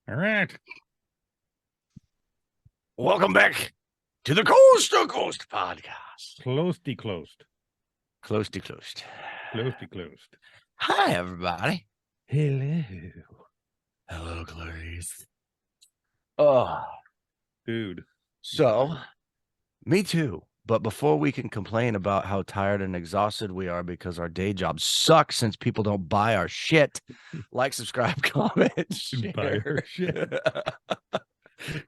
All right. Welcome back to the Coast to Coast podcast. Closed. Closed. Close to closed. Closed. Hi, everybody. Hello. Hello, Clarice. Oh, Dude. so me too. But before we can complain about how tired and exhausted we are because our day jobs suck since people don't buy our shit, like, subscribe, comment, Buy share. her shit.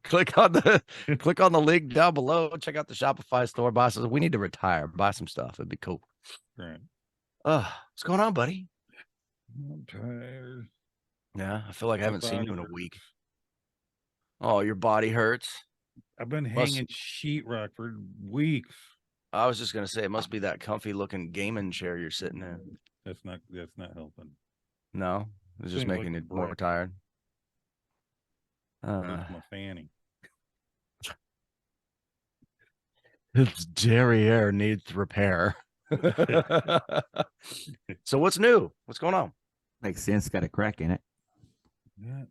click on the link down below. Check out the Shopify store. Buy some. We need to retire. Buy some stuff. It'd be cool. Right. What's going on, buddy? I'm tired. Yeah, I feel like I haven't seen you in a hurts. week. Oh, your body hurts. I've been hanging sheetrock for weeks. I was just gonna say it must be that comfy looking gaming chair you're sitting in. That's not helping. No, it's just Seems making like you more tired. That's my fanny. Its derriere needs repair. So what's new? What's going on? Makes sense. Got a crack in it. Yeah.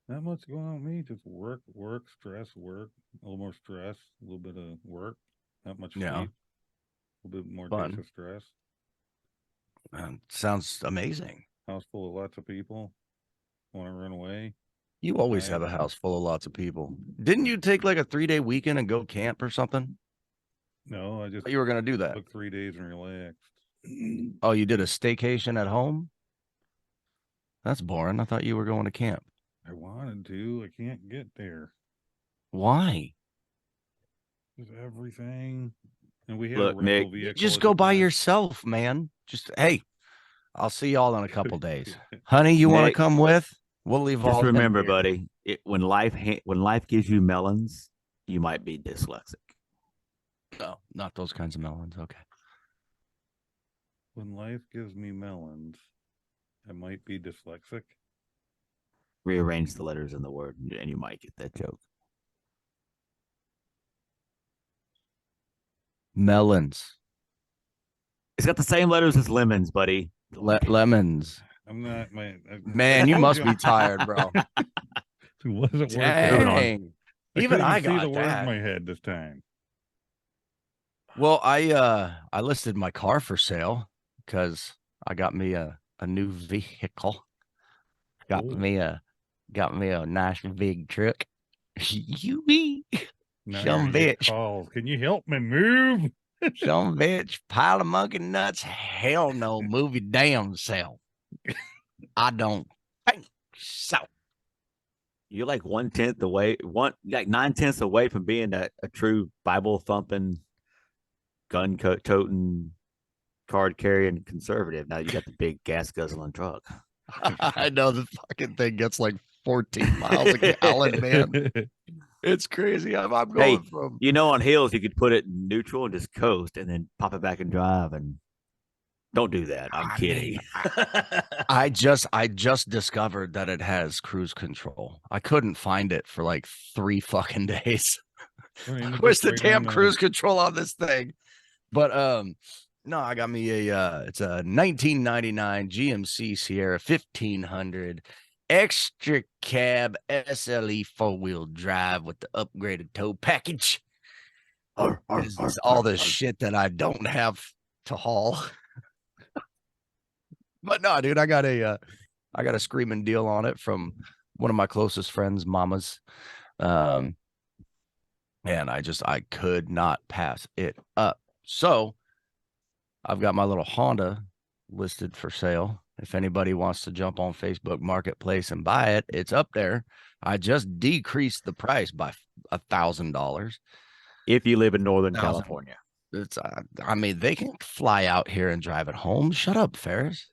Not much going on with me. Just work, stress, work. A little more stress, a little bit of work. Not much sleep. Yeah. A little bit more Fun. days of stress. Sounds amazing. House full of lots of people. Want to run away. You always have a house full of lots of people. Didn't you take like a 3-day weekend and go camp or something? No, I just You were gonna do that. took 3 days and relaxed. Oh, you did a staycation at home? That's boring. I thought you were going to camp. I wanted to. I can't get there. Why? Just everything. And we had Look, a rental Nick, vehicle. Just go by yourself, man. Just, hey, I'll see y'all in a couple days. Honey, you want to Nick, come with? We'll leave all. Just remember, here. buddy, when life gives you melons, you might be dyslexic. No, not those kinds of melons. Okay. When life gives me melons, I might be dyslexic. Rearrange the letters in the word, and you might get that joke. Melons. It's got the same letters as lemons, buddy. Lemons. I'm not Man, you must be tired, bro. It wasn't worth Dang. Even I got see the word that. in my head this time. Well, I listed my car for sale because I got me a new vehicle. Got me a nice big truck. You be some bitch. Calls. Can you help me move? Some bitch, pile of monkey nuts. Hell no, move your damn self. I don't think so. You're like 1/10 away, like 9/10 away from being a true Bible thumping, gun toting, card carrying conservative. Now you got the big gas guzzling truck. I know the fucking thing gets like 14 miles a gallon, man. It's crazy. I'm going from. On hills you could put it in neutral and just coast, and then pop it back and drive. And don't do that. I'm kidding. I just discovered that it has cruise control. I couldn't find it for like 3 fucking days. Where's the damn cruise control on this thing? But no, I got me it's a 1999 GMC Sierra 1500 extra cab SLE 4-wheel drive with the upgraded tow package. This is all the shit that I don't have to haul. But no, dude, I got a screaming deal on it from one of my closest friends' mamas. And I could not pass it up. So I've got my little Honda listed for sale. If anybody wants to jump on Facebook Marketplace and buy it, it's up there. I just decreased the price by $1,000. If you live in Northern California, it's I mean, they can fly out here and drive it home. Shut up, Ferris.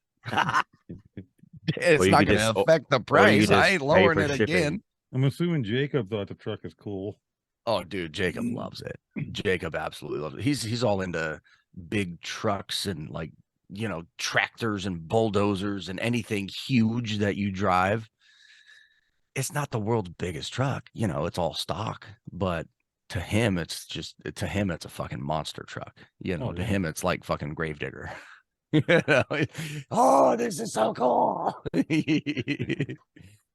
It's not going to affect the price. I ain't lowering it again. I'm assuming Jacob thought the truck is cool. Oh, dude, Jacob loves it. Jacob absolutely loves it. He's all into big trucks and like, tractors and bulldozers and anything huge that you drive. It's not the world's biggest truck. It's all stock, but to him, it's a fucking monster truck. To him, it's like fucking Gravedigger. Oh, this is so cool.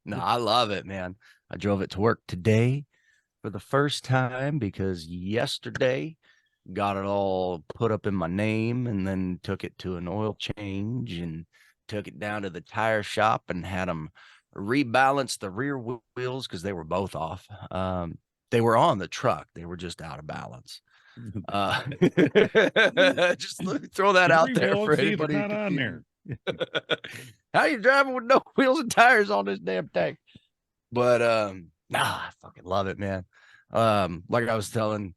No, I love it, man. I drove it to work today for the first time because yesterday got it all put up in my name and then took it to an oil change and took it down to the tire shop and had them rebalance the rear wheels because they were both off. They were on the truck. They were just out of balance. Just let me throw that out there for anybody not on there. How you driving with no wheels and tires on this damn thing? But I fucking love it, man. Like I was telling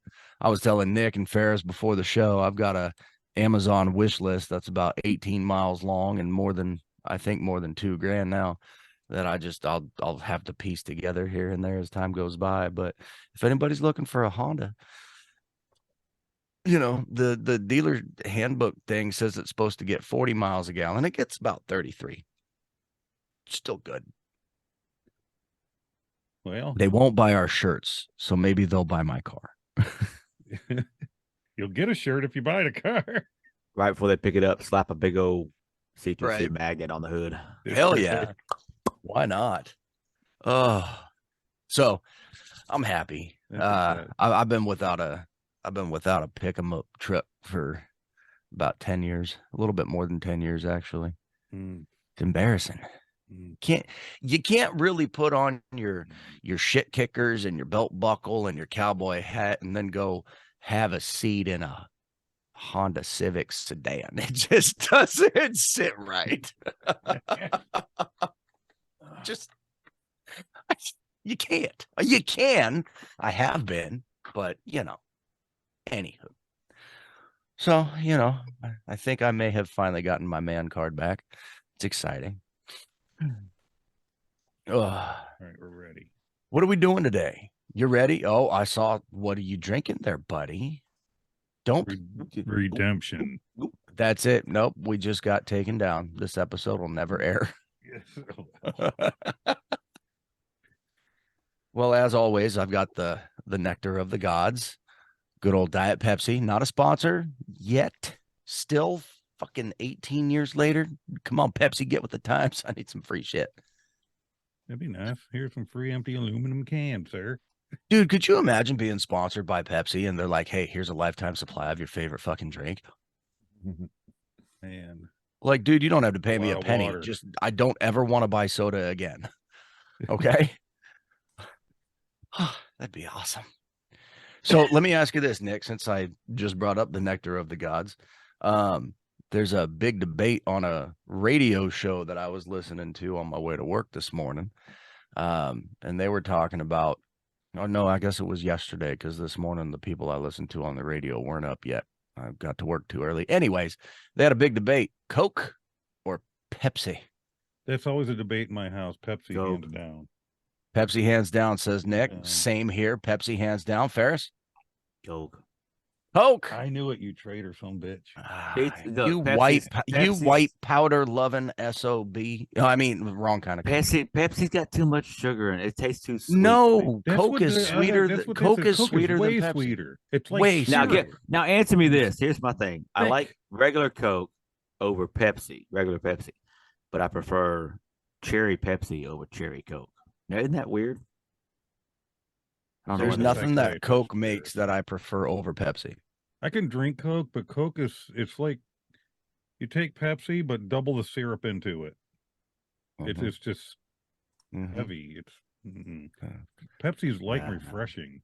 Nick and Ferris before the show, I've got a Amazon wish list that's about 18 miles long and more than $2,000 now that I'll have to piece together here and there as time goes by. But if anybody's looking for a Honda, the dealer handbook thing says it's supposed to get 40 miles a gallon. It gets about 33. Still good. Well, they won't buy our shirts, so maybe they'll buy my car. You'll get a shirt if you buy the car. Right before they pick it up, slap a big old C2C Right. magnet on the hood. Hell yeah. Why not? Oh, so I'm happy. I've been without a pick 'em up truck for about 10 years, a little bit more than 10 years, actually. It's embarrassing. You can't really put on your shit kickers and your belt buckle and your cowboy hat and then go have a seat in a Honda Civic sedan. It just doesn't sit right. You can't. You can. I have been, but anywho. So, I think I may have finally gotten my man card back. It's exciting. All right, we're ready. What are we doing today? You ready? Oh, I saw. What are you drinking there, buddy? Don't redemption. That's it. Nope. We just got taken down. This episode will never air. Well, as always, I've got the nectar of the gods. Good old Diet Pepsi. Not a sponsor yet. Still fucking 18 years later. Come on, Pepsi, get with the times. I need some free shit. That'd be nice. Here's some free empty aluminum cans, sir. Dude, could you imagine being sponsored by Pepsi and they're like, hey, here's a lifetime supply of your favorite fucking drink? Man. Like, dude, you don't have to pay me a penny. Water. Just, I don't ever want to buy soda again. Okay? That'd be awesome. So let me ask you this, Nick, since I just brought up the nectar of the gods. There's a big debate on a radio show that I was listening to on my way to work this morning. And they were talking about, oh, no, I guess it was yesterday because this morning the people I listened to on the radio weren't up yet. I got to work too early. Anyways, they had a big debate. Coke or Pepsi? That's always a debate in my house. Pepsi, hands down. Pepsi, hands down, says Nick. Same here. Pepsi, hands down. Ferris? Coke. Coke. I knew it, you traitor, some bitch. You white powder loving SOB. I mean, wrong kind of Pepsi's got too much sugar in it. It tastes too sweet. No, Coke is sweeter. Coke is sweeter than Pepsi. Sweeter. It's like way now answer me this. Here's my thing. I like regular Coke over Pepsi, regular Pepsi, but I prefer cherry Pepsi over cherry Coke. Now, isn't that weird? There's nothing that Coke makes that I prefer over Pepsi. I can drink Coke, but Coke it's like you take Pepsi, but double the syrup into it. It's just heavy. It's Pepsi's light and refreshing.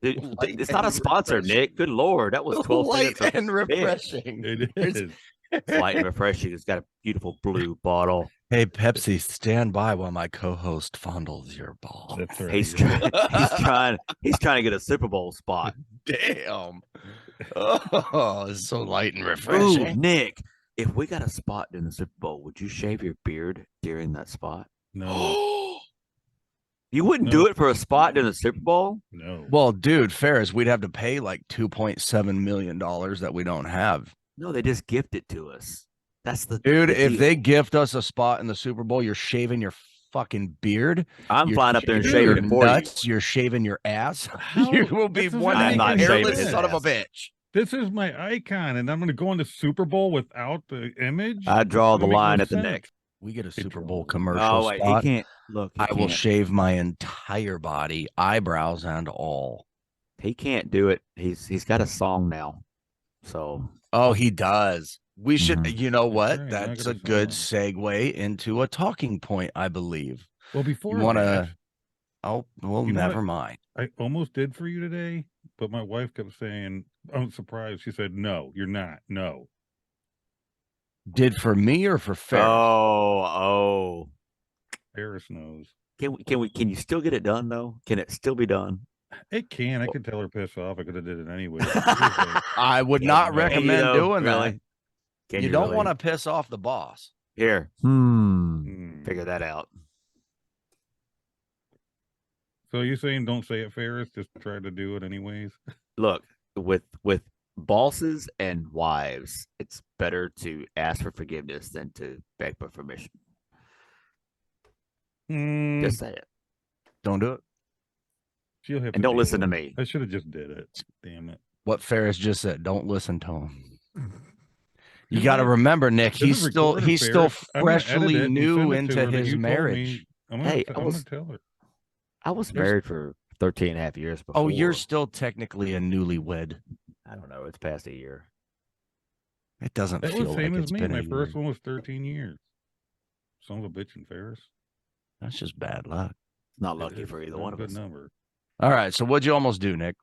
Dude, it's not a sponsor, Nick. Good Lord, that was 12 light and refreshing. It is. Light and refreshing. It's got a beautiful blue bottle. Hey, Pepsi, stand by while my co-host fondles your ball. That's right. He's trying to get a Super Bowl spot. Damn. Oh, it's so light and refreshing. Ooh, Nick, if we got a spot in the Super Bowl, would you shave your beard during that spot? No. You wouldn't do it for a spot in the Super Bowl? No. Well, dude, Ferris, we'd have to pay like $2.7 million that we don't have. No, they just gift it to us. That's the dude. If they gift us a spot in the Super Bowl, you're shaving your fucking beard. I'm flying up there and shaving your nuts. You're shaving your ass. You will be one hairless son of a bitch. This is my icon, and I'm going to go into Super Bowl without the image. I draw the Doesn't make line no at the sense. neck. We get a Super Bowl draws. commercial Oh wait, he spot. can't look. He I will can't. shave my entire body, eyebrows and all. He can't do it. He's got a song now. So Oh, he does. We should, Mhm. you know That's what? right, That's not a gonna good song. segue into a talking point, I believe. Well, before You want that, to? Oh, well, You know never what? mind. I almost did for you today, but my wife kept saying, I'm surprised. She said, no, you're not. No. Did for me or for Ferris? oh. Ferris knows. Can you still get it done though? Can it still be done? It can. I could tell her pissed off. I could have did it anyway. I would Can not you, recommend though? doing Really? that. Can You don't really? want to piss off the boss. Here. Figure that out. So you saying don't say it, Ferris? Just try to do it anyways. Look, with bosses and wives, it's better to ask for forgiveness than to beg for permission. Just say it. Don't do it. She'll have And don't listen to me. I should have just did it. Damn it. What Ferris just said. Don't listen to him. You You got to might- remember, Nick. This He's is still recorded, he's still Ferris. I'm gonna edit it freshly and new send it to into her that his you told marriage. me. I'm Hey, gonna tell her. I was There's- married for 13 and a half years before. Oh, you're still technically a newlywed. I don't know. It's past a year. It doesn't That feel was like same it's as me. been My a year. first one was 13 years. Son of a bitch and Ferris. That's just bad luck. Not It lucky is for either not one a of good us. number. All right. So what'd you almost do, Nick?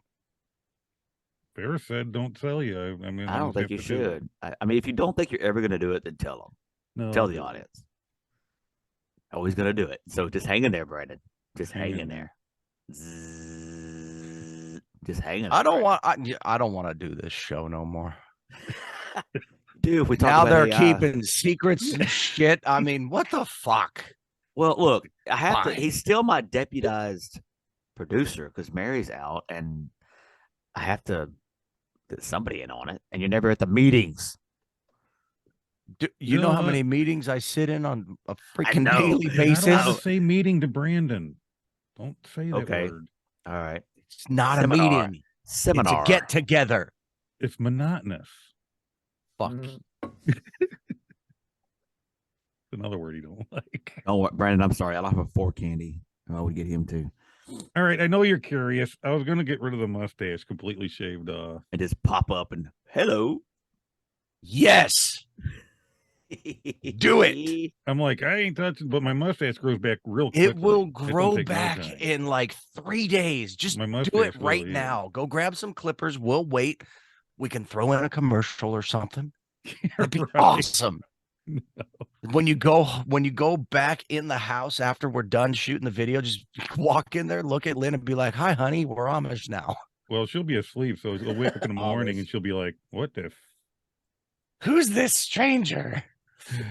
Ferris said, "Don't tell you." I mean, I don't think you should. I mean, if you don't think you're ever going to do it, then tell them. No, Tell the audience. Always going to do it. So just hang in there, Brandon. Just hang in there. Zzz. Just hang in there. I don't want to do this show no more. Dude, if we talk Now about they're AI, keeping secrets and shit. I mean, what the fuck? Well, look, I have to. Fine. He's still my deputized producer because Mary's out, and I have to get somebody in on it. And you're never at the meetings. You No, know how many meetings I sit in on a freaking know. daily I don't want basis? to say meeting to Brandon. Don't say that Okay. word. All right, It's not Seminar. a meeting. seminar. It's a get together. It's monotonous. Fuck. Another word you don't like. Oh, Brandon, I'm sorry. I don't have a fork candy. I would get him too, All right, I know you're curious. I was going to get rid of the mustache, completely shaved off. and just pop up and hello. Yes. Do it. I'm like, I ain't touching, but my mustache grows back real quick. It will grow back in like 3 days. Just My do mustache it right will, yeah. now. Go grab some clippers. We'll wait. We can throw in a commercial or something. It'd be Right. awesome. When you go back in the house after we're done shooting the video, just walk in there, look at Lynn, and be like, "Hi, honey, we're Amish now." Well, she'll be asleep, so she'll wake up in the morning Amish. and she'll be like, "What the?" Who's this stranger?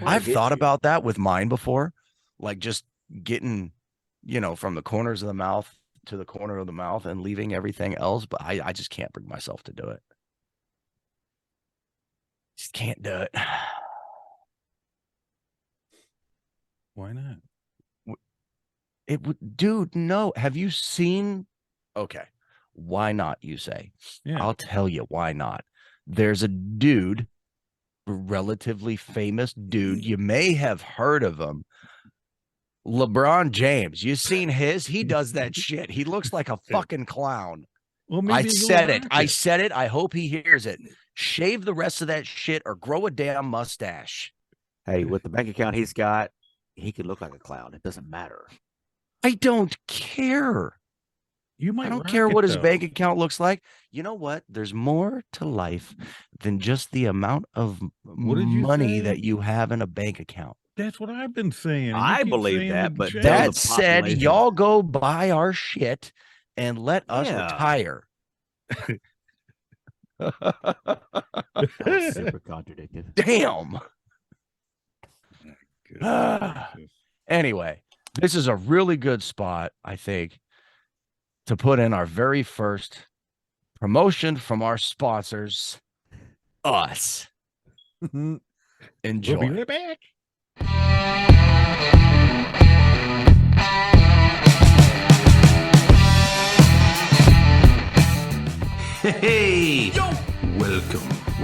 I've thought about that with mine before, like just getting, from the corners of the mouth to the corner of the mouth and leaving everything else, but I just can't bring myself to do it. Just can't do it. Why not? It would, dude. No, have you seen? Okay, why not? You say? Yeah. I'll tell you why not. There's a dude, a relatively famous dude. You may have heard of him. LeBron James. You seen his? He does that shit. He looks like a fucking clown. Well, I maybe you'll said it. rock I said it. I hope he hears it. Shave the rest of that shit or grow a damn mustache. Hey, with the bank account he's got, he could look like a clown. It doesn't matter. I don't care. You might. I don't rock care it, what his though. bank account looks like. You know what? There's more to life than just the amount of did you money say? that you have in a bank account. That's what I've been saying. and you I keep believe saying that, the but jail. tell That the said, population. y'all go buy our shit and let us Yeah. retire. That was super contradictory. Damn. Goodness gracious. Anyway, this is a really good spot, I think, to put in our very first promotion from our sponsors, us. Enjoy. We'll be right back. Hey,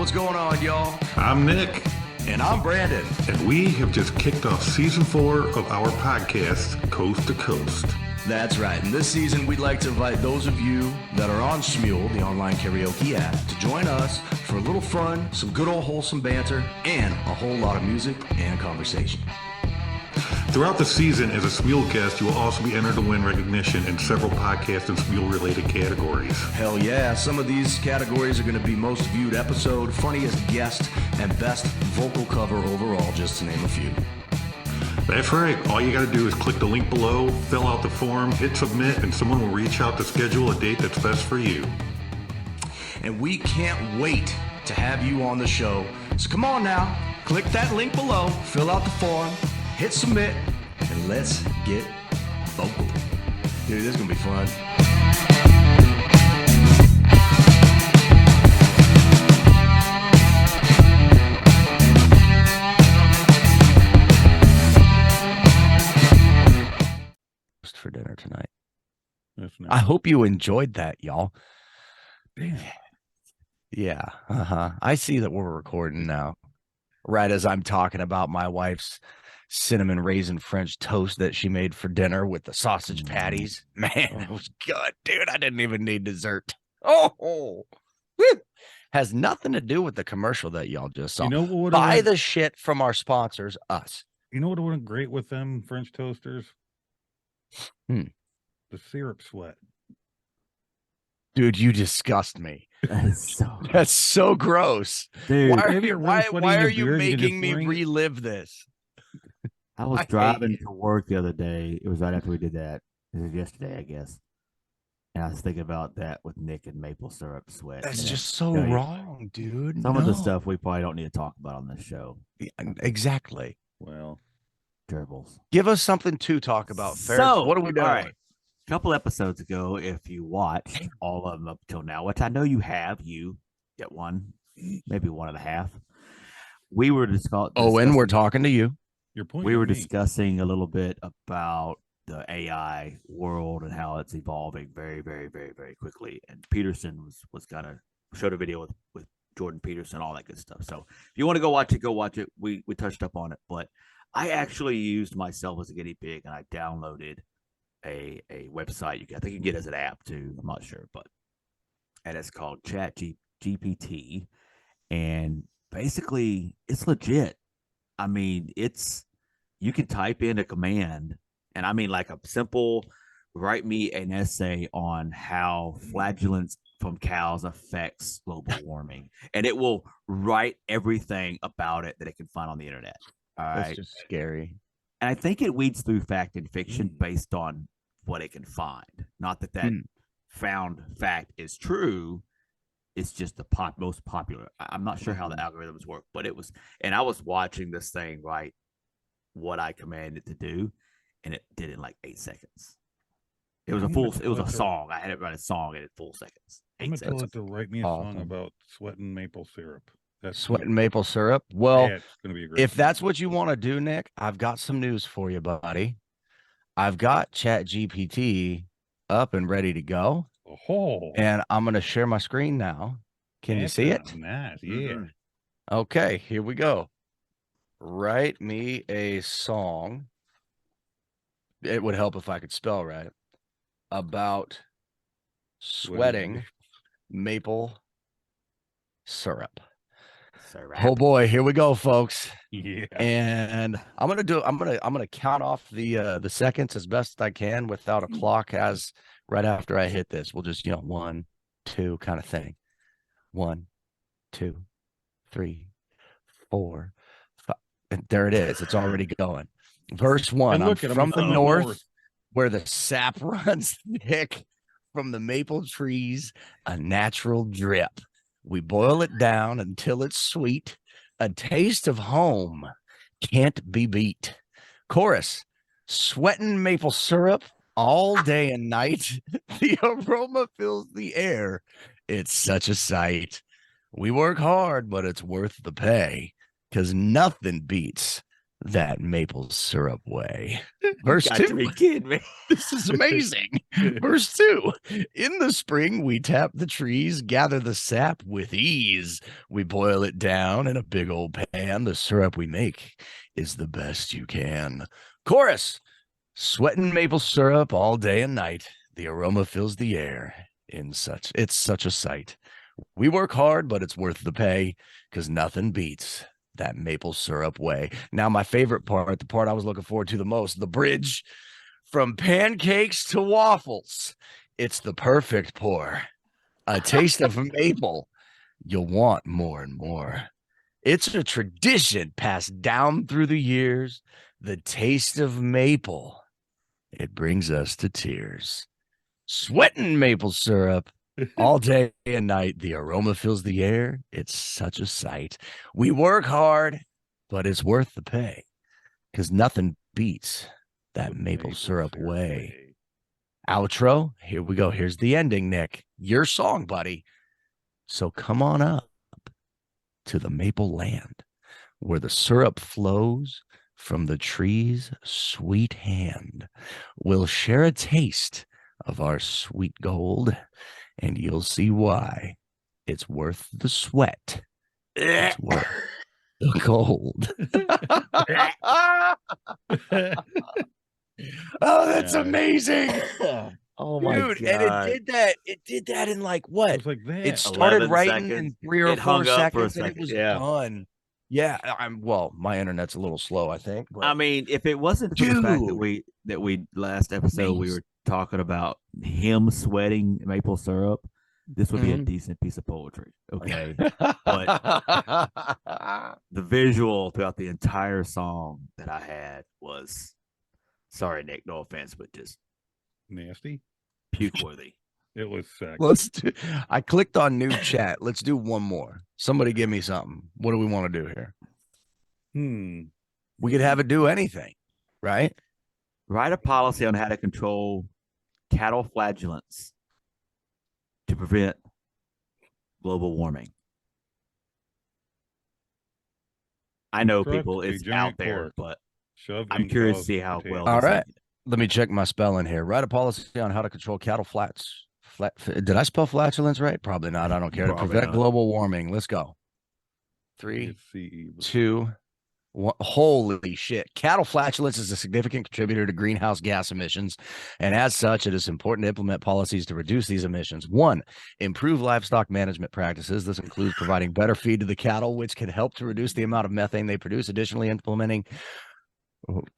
what's going on, y'all? I'm Nick. And I'm Brandon. And we have just kicked off season 4 of our podcast, Coast to Coast. That's right. And this season, we'd like to invite those of you that are on Smule, the online karaoke app, to join us for a little fun, some good old wholesome banter, and a whole lot of music and conversation. Throughout the season, as a Smule guest, you will also be entered to win recognition in several podcast and Smule-related categories. Hell yeah. Some of these categories are going to be most viewed episode, funniest guest, and best vocal cover overall, just to name a few. That's right. All you got to do is click the link below, fill out the form, hit submit, and someone will reach out to schedule a date that's best for you. And we can't wait to have you on the show. So come on now, click that link below, fill out the form, hit submit, and let's get vocal. Dude, this is going to be fun. For dinner tonight. That's nice. I hope you enjoyed that, y'all. Damn. Yeah. I see that we're recording now. Right as I'm talking about my wife's cinnamon raisin French toast that she made for dinner with the sausage patties. Man, it was good, dude. I didn't even need dessert. Oh, woo. Has nothing to do with the commercial that y'all just saw. You know what? Buy the shit from our sponsors, us. You know what would have great with them French toasters? The syrup sweat. Dude, you disgust me. That's so gross. Dude, Why are you making me relive this? I was driving to work the other day. It was right after we did that. It was yesterday, I guess. And I was thinking about that with Nick and maple syrup sweat. That's just so wrong, dude. Some of the stuff we probably don't need to talk about on this show. Exactly. Well, gerbils. Give us something to talk about, Ferris. So, what are we doing? All right. A couple episodes ago, if you watched all of them up till now, which I know you have, you get one, maybe one and a half. We were discussing. Oh, and we're talking to you. your point. We were discussing a little bit about the AI world and how it's evolving very, very, very, very quickly. And Peterson was gonna showed a video with Jordan Peterson, all that good stuff. So if you want to go watch it, go watch it. We touched up on it, but I actually used myself as a guinea pig, and I downloaded a website. I think you can get it as an app too. I'm not sure, and it's called ChatGPT, and basically it's legit. I mean, you can type in a command, and I mean like a simple write me an essay on how flatulence from cows affects global warming, and it will write everything about it that it can find on the internet. All right. That's just scary. And I think it weeds through fact and fiction based on what it can find. Not that found fact is true. It's just the most popular. I'm not sure how the algorithms work, but it was. And I was watching this thing write what I commanded to do, and it did it in like 8 seconds. It was a song. I had it write a song in full seconds. I'm gonna tell it to write me a song about sweating maple syrup. Sweating maple syrup. Well, it's gonna be a great if that's what you want to do, Nick, I've got some news for you, buddy. I've got ChatGPT up and ready to go. Oh, and I'm gonna share my screen now. Can you see it? Nice, yeah. Okay, here we go. Write me a song. It would help if I could spell right. About sweating maple syrup. Oh boy, here we go, folks. Yeah. And I'm gonna count off the seconds as best I can without a clock as right after I hit this. We'll just 1, 2 kind of thing. 1, 2, 3, 4, 5. And there it is. It's already going. Verse 1. I'm from the north where the sap runs thick from the maple trees, a natural drip. We boil it down until it's sweet. A taste of home can't be beat. Chorus, sweating maple syrup all day and night. The aroma fills the air. It's such a sight. We work hard, but it's worth the pay, because nothing beats that maple syrup way. Verse Got to 2. be kidding me. This is amazing. Verse 2. In the spring, we tap the trees, gather the sap with ease. We boil it down in a big old pan. The syrup we make is the best you can. Chorus. Sweating maple syrup all day and night. The aroma fills the air. It's such a sight. We work hard, but it's worth the pay, because nothing beats that maple syrup way. Now, my favorite part, the part I was looking forward to the most, the bridge. From pancakes to waffles, it's the perfect pour. A taste of maple. You'll want more and more. It's a tradition passed down through the years. The taste of maple. It brings us to tears. Sweating maple syrup all day and night. The aroma fills the air. It's such a sight. We work hard, but it's worth the pay, because nothing beats that maple syrup way. Outro. Here we go. Here's the ending, Nick. Your song, buddy. So come on up to the maple land, where the syrup flows from the tree's sweet hand. We'll share a taste of our sweet gold, and you'll see why it's worth the sweat. It's worth the gold. Oh, that's amazing. Oh my Dude, God. and it did that in like what? It was like that. It started 11 writing seconds. in 3 or It 4 hung up for a seconds and it second, was yeah. done. Yeah, well, my internet's a little slow, I think. But I mean, if it wasn't for the fact that Dude. we last episode we were talking about him sweating maple syrup, this would be a decent piece of poetry. Okay. But the visual throughout the entire song that I had was, sorry, Nick, no offense, but just nasty, puke worthy. It was sick. I clicked on new chat. Let's do one more. Somebody give me something. What do we want to do here? We could have it do anything, right? Write a policy on how to control cattle flagellants to prevent global warming. I know people, it's out there, but I'm curious to see how well. All right. Let me check my spelling here. Write a policy on how to control cattle did I spell flatulence right? Probably not. I don't care. To prevent global warming. Let's go. 3, 2, 1. Holy shit. Cattle flatulence is a significant contributor to greenhouse gas emissions. And as such, it is important to implement policies to reduce these emissions. 1, improve livestock management practices. This includes providing better feed to the cattle, which can help to reduce the amount of methane they produce. Additionally, implementing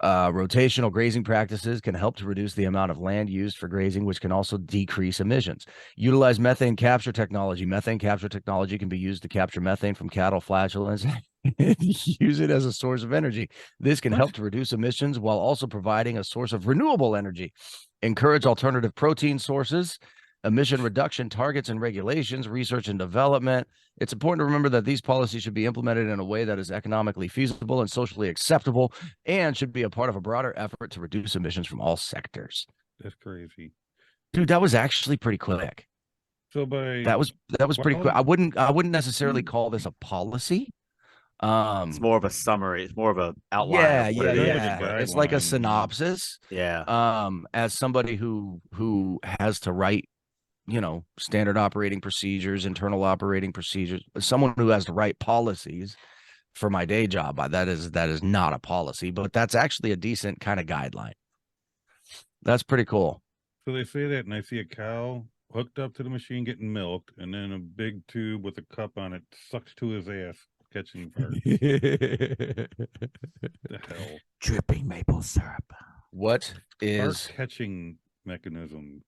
rotational grazing practices can help to reduce the amount of land used for grazing, which can also decrease emissions. Utilize methane capture technology. Methane capture technology can be used to capture methane from cattle flatulence and use it as a source of energy. This can help to reduce emissions while also providing a source of renewable energy. Encourage alternative protein sources. Emission reduction targets and regulations, research and development. It's important to remember that these policies should be implemented in a way that is economically feasible and socially acceptable, and should be a part of a broader effort to reduce emissions from all sectors. That's crazy, dude. That was actually pretty quick. So that was pretty quick. I wouldn't necessarily call this a policy. It's more of a summary. It's more of an outline. Yeah. It's like a synopsis. Yeah. As somebody who has to write, standard operating procedures, internal operating procedures, someone who has to write policies for my day job, that is not a policy, but that's actually a decent kind of guideline. That's pretty cool. So they say that, and I see a cow hooked up to the machine getting milked, and then a big tube with a cup on it sucks to his ass, catching farts. The hell? Dripping maple syrup. What is fart catching mechanism?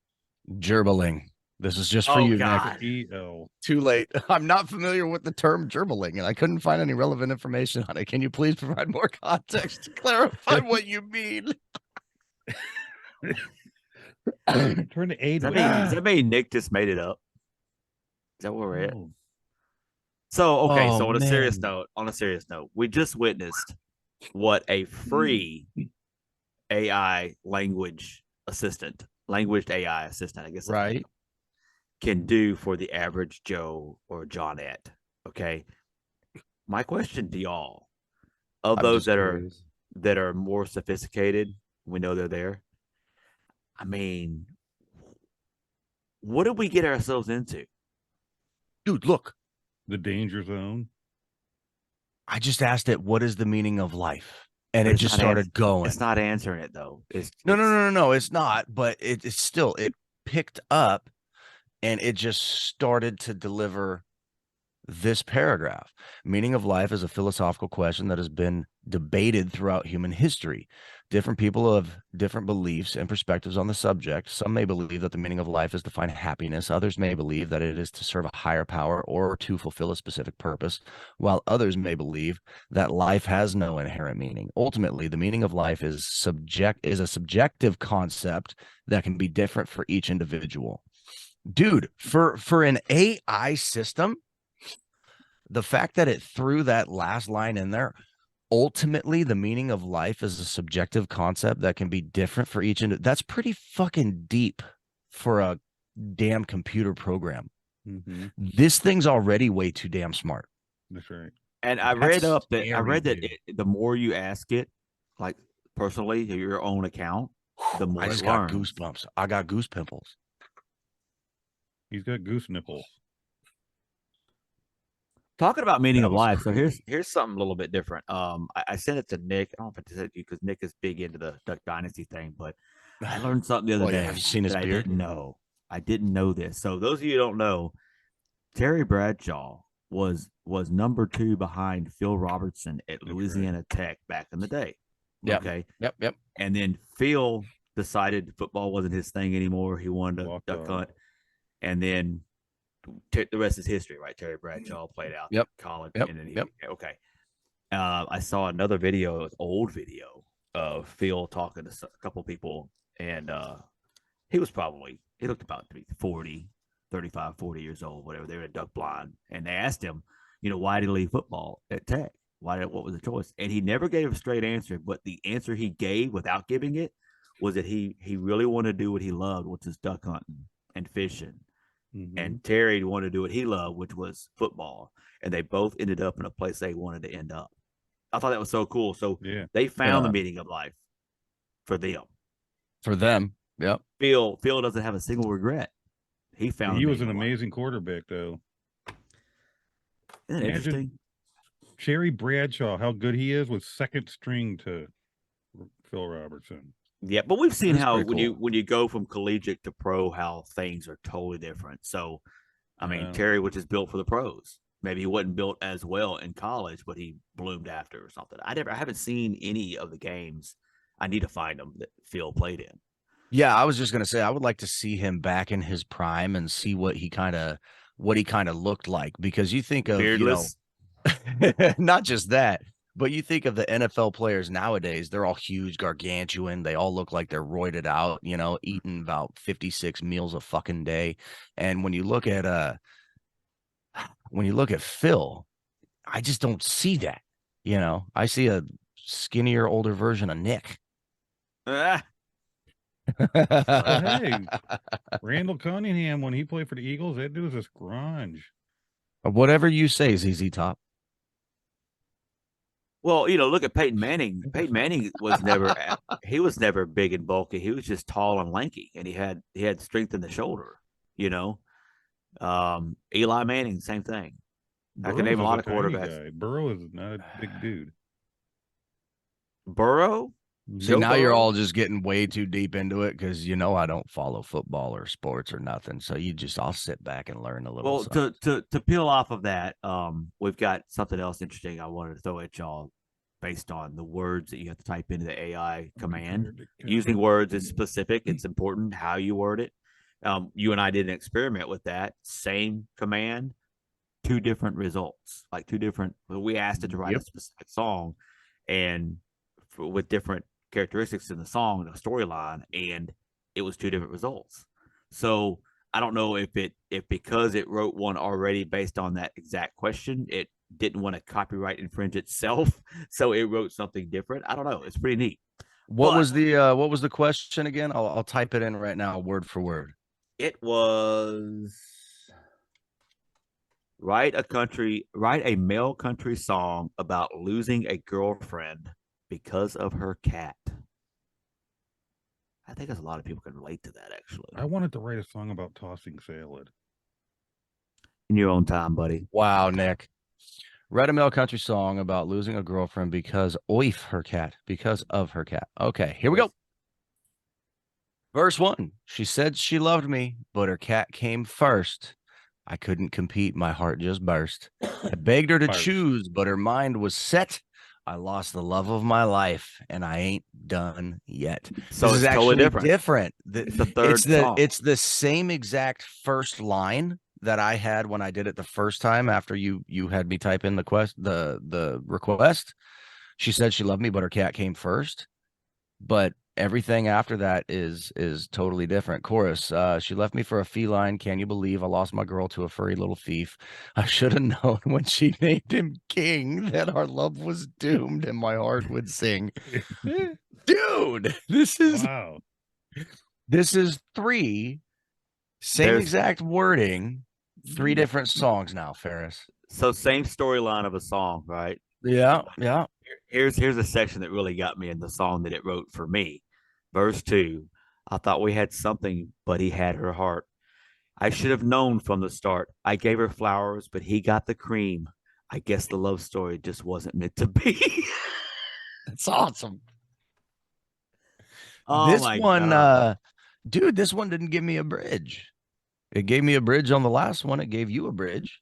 Gerbling. This is just for you, God. Nick. EL. Too late. I'm not familiar with the term gerbling, and I couldn't find any relevant information on it. Can you please provide more context to clarify what you mean? Turn to aid. Does that mean Nick just made it up? Is that where we're at? So, okay. So on a serious note, we just witnessed what a free AI language AI assistant, I guess, right, can do for the average Joe or Johnette. Okay. My question to y'all, of those that are that are more sophisticated. We know they're there. I mean, what did we get ourselves into? Dude, look. The danger zone. I just asked it, what is the meaning of life? And But it just started going. It's not answering it though. No, it's not. But it's still, it picked up and it just started to deliver this paragraph. Meaning of life is a philosophical question that has been debated throughout human history. Different people have different beliefs and perspectives on the subject. Some may believe that the meaning of life is to find happiness. Others may believe that it is to serve a higher power or to fulfill a specific purpose, while others may believe that life has no inherent meaning. Ultimately, the meaning of life is a subjective concept that can be different for each individual. Dude, for an AI system, the fact that it threw that last line in there, ultimately the meaning of life is a subjective concept that can be different for each that's pretty fucking deep for a damn computer program. This thing's already way too damn smart. That's right. And I read that the more you ask it, like personally, your own account, the more I just it got learns. goosebumps. I got goose pimples. He's got goose nipples. Talking about meaning of life, so here's something a little bit different. I sent it to Nick. I don't know if I sent it to you because Nick is big into the Duck Dynasty thing, but I learned something the other day. Have you seen his that beard? I didn't know. I didn't know this. So those of you who don't know, Terry Bradshaw was number 2 behind Phil Robertson at Louisiana Tech back in the day. Yep. Okay. Yep. And then Phil decided football wasn't his thing anymore. He wanted to duck hunt, and then the rest is history, right? Terry Bradshaw played out in college, and then okay. I saw another video, an old video of Phil talking to a couple people, and he looked about 35, 40 years old, whatever. They were duck blind, and they asked him, why did he leave football at Tech? What was the choice? And he never gave a straight answer, but the answer he gave without giving it was that he really wanted to do what he loved, which is duck hunting and fishing. And Terry wanted to do what he loved, which was football. And they both ended up in a place they wanted to end up. I thought that was so cool. So they found the meaning of life for them. For them, yep. Phil doesn't have a single regret. He found. He was an amazing quarterback, though. Isn't that interesting? Terry Bradshaw, how good he is, was second string to Phil Robertson. Yeah, but we've seen how when you go from collegiate to pro, how things are totally different. So, I mean, Terry, which is built for the pros. Maybe he wasn't built as well in college, but he bloomed after or something. I haven't seen any of the games. I need to find them that Phil played in. Yeah, I was just gonna say I would like to see him back in his prime and see what he kind of looked like, because you think of beardless. Not just that. But you think of the NFL players nowadays, they're all huge, gargantuan. They all look like they're roided out, eating about 56 meals a fucking day. And when you look at Phil, I just don't see that. I see a skinnier, older version of Nick. Hey, Randall Cunningham, when he played for the Eagles, that dude was a scrunch. Whatever you say, ZZ Top. Well, look at Peyton Manning. Peyton Manning was never big and bulky. He was just tall and lanky, and he had strength in the shoulder. Eli Manning, same thing. I can name a lot of quarterbacks. Burrow is not a big dude. Burrow? See, now you're all just getting way too deep into it because I don't follow football or sports or nothing. So I'll sit back and learn a little. Well, to peel off of that, we've got something else interesting I wanted to throw at y'all based on the words that you have to type into the AI command. Using words is specific. It's important how you word it. You and I did an experiment with that. Same command, 2 different results. Like 2 different. We asked it to write a specific song, and with different characteristics in the song, the storyline, and it was 2 different results. So I don't know if because it wrote one already based on that exact question, it didn't want to copyright infringe itself, so it wrote something different. I don't know. It's pretty neat. What was the question again? I'll type it in right now, word for word. It was write a male country song about losing a girlfriend because of her cat. I think there's a lot of people can relate to that, actually. I wanted to write a song about tossing salad. In your own time, buddy. Wow, Nick. Read a male country song about losing a girlfriend because her cat, because of her cat. Okay, here we go. Verse 1. She said she loved me, but her cat came first. I couldn't compete. My heart just burst. I begged her to choose, but her mind was set. I lost the love of my life, and I ain't done yet. So this is actually totally different. It's the third song. It's the same exact first line that I had when I did it the first time after you had me type in the request. She said she loved me, but her cat came first. But everything after that is totally different. Chorus, she left me for a feline. Can you believe I lost my girl to a furry little thief? I should have known when she named him king that our love was doomed and my heart would sing. Dude, this is wow. This is three same exact wording, three different songs now, Ferris. So same storyline of a song, right? Yeah. Here's a section that really got me in the song that it wrote for me. Verse 2. I thought we had something, but he had her heart. I should have known from the start. I gave her flowers, but he got the cream. I guess the love story just wasn't meant to be. That's awesome. Oh, this my one, God. Dude, this one didn't give me a bridge. It gave me a bridge on the last one. It gave you a bridge.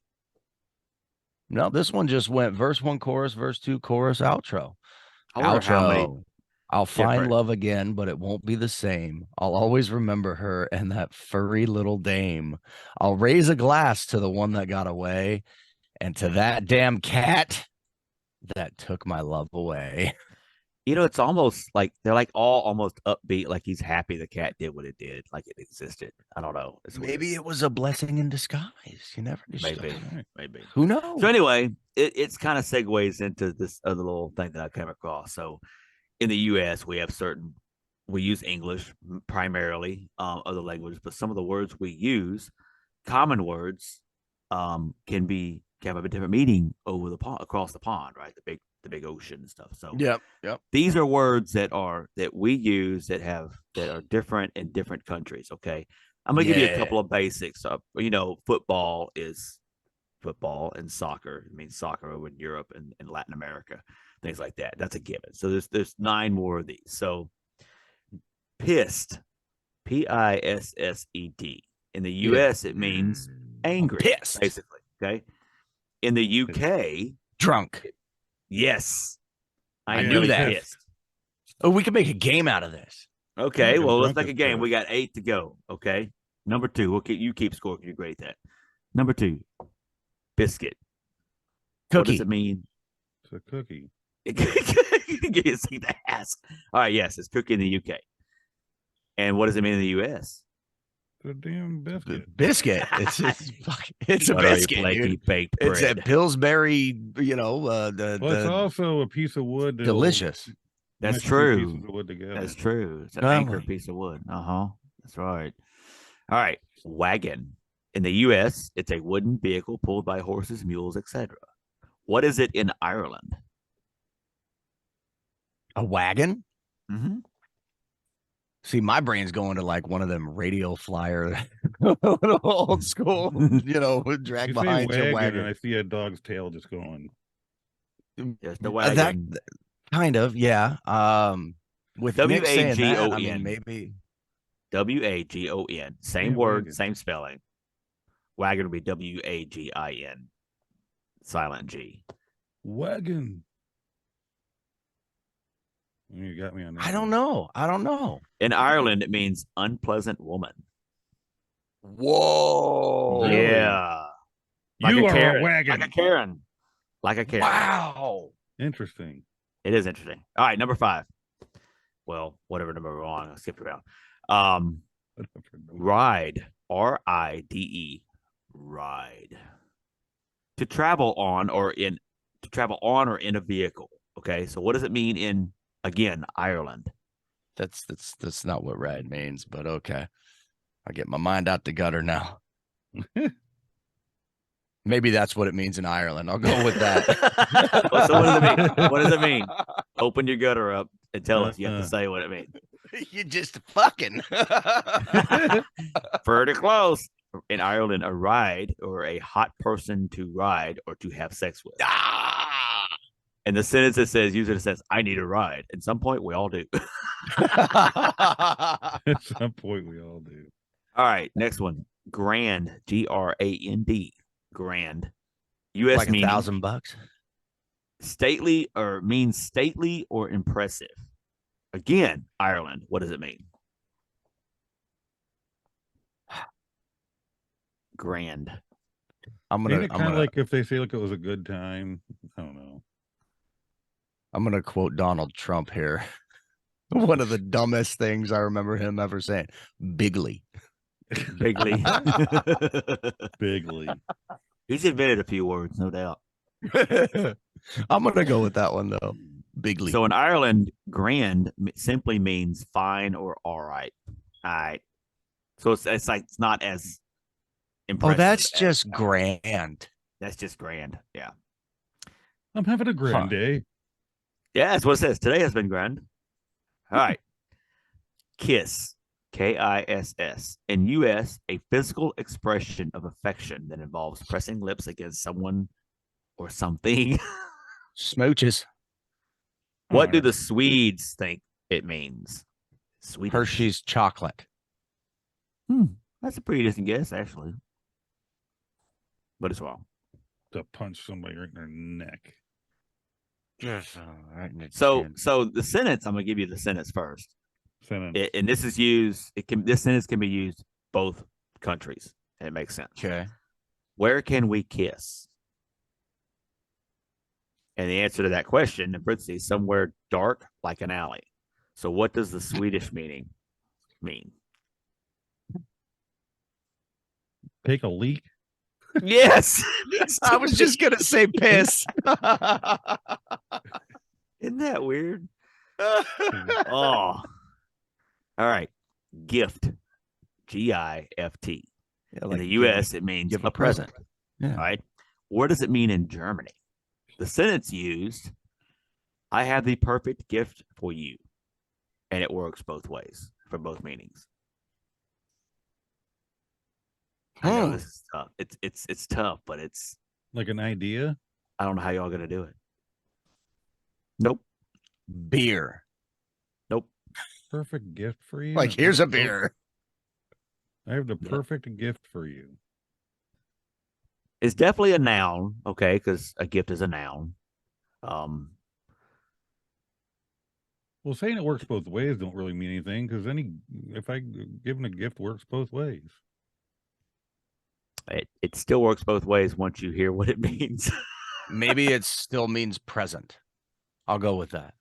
No, this one just went verse 1, chorus, verse 2, chorus, outro. I wonder how many I'll find different- love again, but it won't be the same. I'll always remember her and that furry little dame. I'll raise a glass to the one that got away and to that damn cat that took my love away. You know, it's almost like they're like all almost upbeat, like he's happy the cat did what it did, like it existed. I don't know. Maybe it was a blessing in disguise. You never maybe. Who knows? So anyway, it's kind of segues into this other little thing that I came across. So in the U.S., we use English primarily, other languages, but some of the words we use, common words, can have a different meaning over the pond, across the pond, right? The big ocean and stuff. So yep. These are words that we use that are different in different countries. Okay, I'm gonna give you a couple of basics. Football is football, and soccer. It means soccer over in Europe and Latin America, things like that. That's a given. So there's 9 more of these. So pissed, P-I-S-S-E-D. In the U.S., it means angry, pissed, basically. Okay. In the U.K., drunk. Yes, I knew that. Pissed. Oh, we could make a game out of this. Okay, well, let's make a game. We got 8 to go. Okay, number 2. You keep score. You're great at that. Number 2, biscuit. Cookie. What does it mean? It's a cookie. You see the ask. All right, yes, it's cookie in the UK. And what does it mean in the US? It's a damn biscuit. Biscuit. It's a biscuit. Dude. Baked it's bread. a Pillsbury. It's also a piece of wood. Delicious. That's true. Pieces of wood together. That's true. It's an anchor piece of wood. That's right. All right. Wagon. In the U.S., it's a wooden vehicle pulled by horses, mules, etc. What is it in Ireland? A wagon? Mm-hmm. See, my brain's going to like one of them radial flyer, old school, drag behind your wagon. And I see a dog's tail just going. Yes, the wagon. That kind of, yeah. With W-A-G-O-N. I mean, maybe W-A-G-O-N. Same word, wagon. Same spelling. Wagon would be W-A-G-I-N. Silent G. Wagon. You got me on that. I don't know. In Ireland, it means unpleasant woman. Whoa. Really? Yeah. Like you are a wagon. Like a Karen. Wow. Interesting. It is interesting. All right, number 5. Well, whatever number we're on. I skipped around. Ride. R-I-D-E. Ride. To travel on or in a vehicle. Okay, so what does it mean in, again, Ireland? That's not what ride means, but okay. I get my mind out the gutter now. Maybe that's what it means in Ireland. I'll go with that. Well, so what does it mean? What does it mean? Open your gutter up and tell us. You have to say what it means. You just fucking. Pretty close. In Ireland, a ride or a hot person to ride or to have sex with. And the sentence that says, usually says, I need a ride. At some point, we all do. At some point, we all do. All right, next one. Grand, Grand. Grand. U.S. Like meaning $1,000. stately or means stately or impressive. Again, Ireland. What does it mean? Grand. Ain't it kind of like if they say like it was a good time? I don't know. I'm gonna quote Donald Trump here. One of the dumbest things I remember him ever saying. Bigly. Bigly. Bigly. He's invented a few words, no doubt. I'm gonna go with that one though. Bigly. So in Ireland, grand simply means fine or all right. All right. So it's like it's not as impressive. Oh, that's just grand. That's just grand. Yeah. I'm having a grand day. Yeah, that's what it says. Today has been grand. All right. Kiss. Kiss. In U.S., a physical expression of affection that involves pressing lips against someone or something. Smooches. What do the Swedes think it means? Swedish. Hershey's chocolate. That's a pretty decent guess, actually. But it's wrong. To punch somebody right in their neck. So the sentence, I'm gonna give you the sentence first. And this is used. This sentence can be used both countries. And it makes sense. Okay. Where can we kiss? And the answer to that question in parentheses, somewhere dark like an alley. So what does the Swedish meaning mean? Take a leak. Yes. I was just gonna say piss. Isn't that weird? Oh. All right. Gift. Gift. Yeah, In the U.S., it means give a present. Yeah. All right. What does it mean in Germany? The sentence used, I have the perfect gift for you. And it works both ways for both meanings. I know this is tough. It's tough, but it's like an idea. I don't know how y'all gonna do it. Nope. Beer. Nope. Perfect gift for you. Like here's a beer. I have the perfect gift for you. It's definitely a noun, okay, because a gift is a noun. Well, saying it works both ways don't really mean anything because if I given a gift works both ways. It still works both ways once you hear what it means. Maybe it still means present. I'll go with that.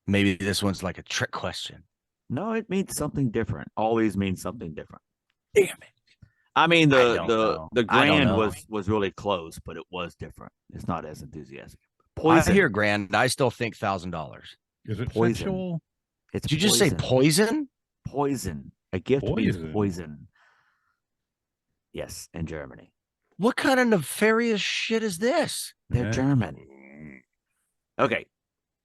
Maybe this one's like a trick question. No, it means something different. All these mean something different. Damn it. I mean, know. the grand was really close, but it was different. It's not as enthusiastic. Poison. I hear grand. I still think $1,000. Is it Poison. sexual? It's Did you just say poison? Poison. A gift means poison. Yes, in Germany. What kind of nefarious shit is this? They're German. Okay.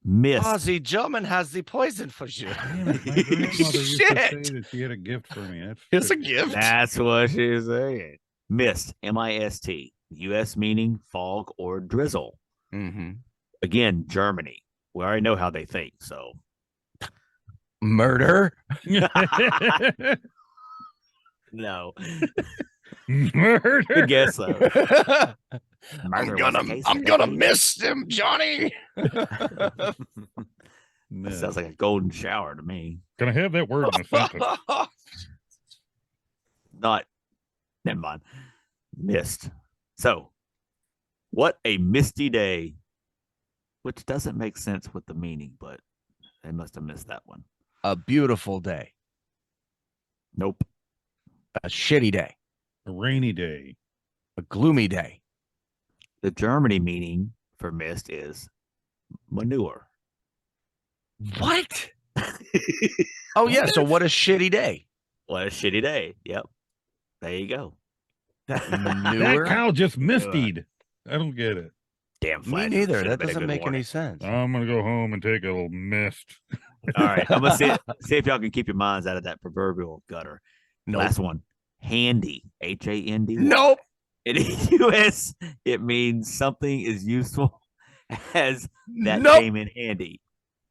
Mist. Aussie German has the poison for you. Damn it, my grandmother used to say that she had a gift for me. It's a gift. That's what she's saying. Mist. M-I-S-T. U.S. meaning fog or drizzle. Mm-hmm. Again, Germany. We already know how they think, so. Murder? No. Murder. Good guess, though. I'm gonna miss him, Johnny. That sounds like a golden shower to me. Can I have that word in a sentence? Not. Never mind. Mist. So, what a misty day. Which doesn't make sense with the meaning, but they must have missed that one. A beautiful day. Nope. A shitty day. A rainy day. A gloomy day. The Germany meaning for mist is manure. What? Oh, yeah. So what a shitty day. What a shitty day. Yep. There you go. That Manure? cow just mistied. I don't get it. Damn Me flat. neither. Should've That been a doesn't good make warning. any sense. I'm gonna go home and take a little mist. All right, I'm gonna see if y'all can keep your minds out of that proverbial gutter. Nope. Last one, handy, HANDY. Nope. In the U.S., it means something is useful as that Nope. came in handy.